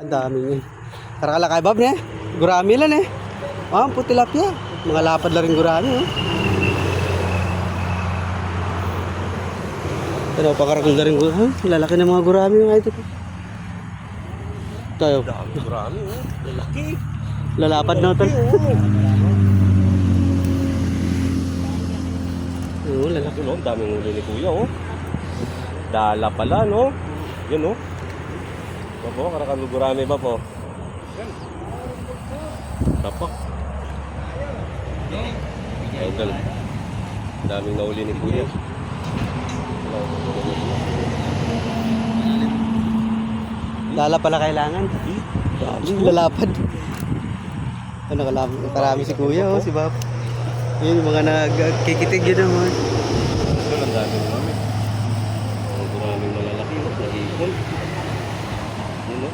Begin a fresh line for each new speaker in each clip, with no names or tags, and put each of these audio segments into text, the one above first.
Ang dami niya. Karakalakay bab ne. Gurami lang eh. Ah, puti tilapia. Mga lapad lang rin gurami oh. Pero pakarakong na rin gurami. Lalaki ng mga gurami mga ito. Tayo.
Gurami oh. Lalaki.
Lalapad na ito. Oo, lalaki.
No, daming huli ni kuya oh. Dala pala no. Yun oh. Bapo, karakalo gurami ba po? Tapak. Idol. Daming nahuli ni kuya.
Lala pala kailangan. Lalapad. Ano karami si kuya oh, si Bap. Yun yung mga nagkikitig yun naman.
Ito lang daming gurami. Ang guraming malalaki oh. Nahihikol. Yun oh.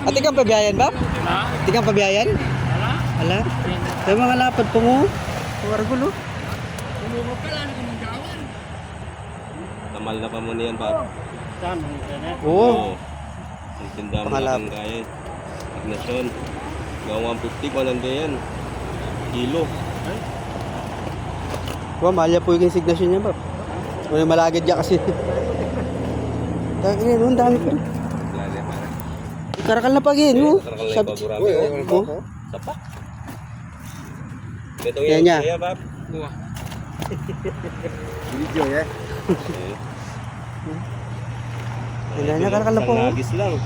At ikaw pabiyayan, Bap?
Ha?
Ikaw pabiyayan?
Wala?
Ala? Yung mga lapad po mo. Wargulo.
Tumulog ka lang ng gawan.
Tamal na pa mo niyan pa.
Saan? Internet?
Oo.
Ang tinda mo
Pangalap.
lang kaya. Ignacion. Gawang 150 ko nande yan. Kilo.
Wow, malya po yung signasyon niya, Bap. May malagad niya kasi. Dahil yun, ang dami pa.
Lali para.
Karakal na pagin, oh.
Karakal na
Sabi-
yung gurami oh.
Oh.
Sapak. Ito
Yan
yan
niya.
kaya Bab.
Buwa.
Video, eh. Yan na, karakal na po. oh.
Nagis lang.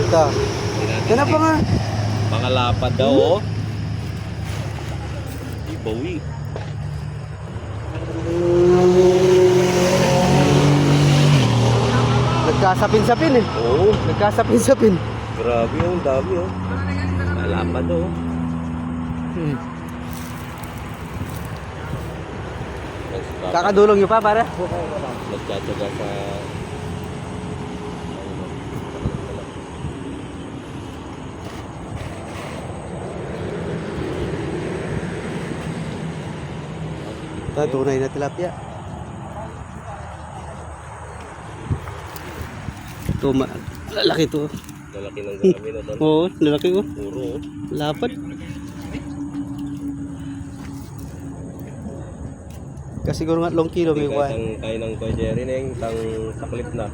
Ito. Yan na pa nga.
Mga lapad daw oh. Bawi.
Nagkasapin-sapin eh.
Oo.
Nagkasapin-sapin.
Grabe oh. Ang dami oh. Mga lapad oh.
Kakadulong nyo pa, para.
Nagtsatsaga sa...
Ito, tunay na tilapia. Ito, lalaki to.
Lalaki ng gurami na doon.
Oo, lalaki ko.
Puro oh.
Lapad. Kasi siguro nga long kilo may
Kahit
kuha.
ang kaya ng Kuya Jerry na yung tang saklit na.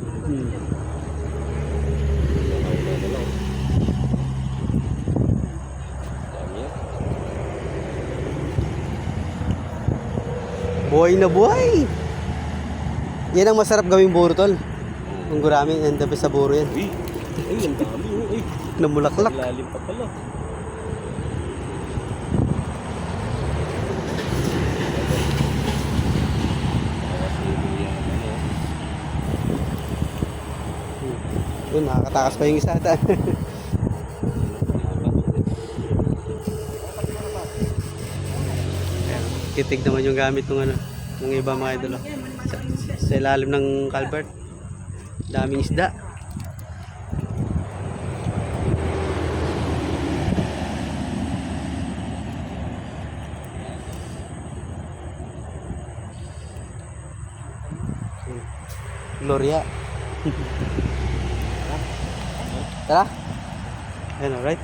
Dami yan.
Buhay na buhay. Yan ang masarap gawing buro, tol. Ang gurami, ang dapat sa buro yan.
Uy! Uy! Ang dami oh. Uy!
Namulaklak.
Lalim pa pala.
Yun, nakakatakas pa yung isa. Kitig naman yung gamit ng ano, ng iba mga idol. Sa ilalim ng culvert. Daming isda. Gloria. Tara. Ayan, alright.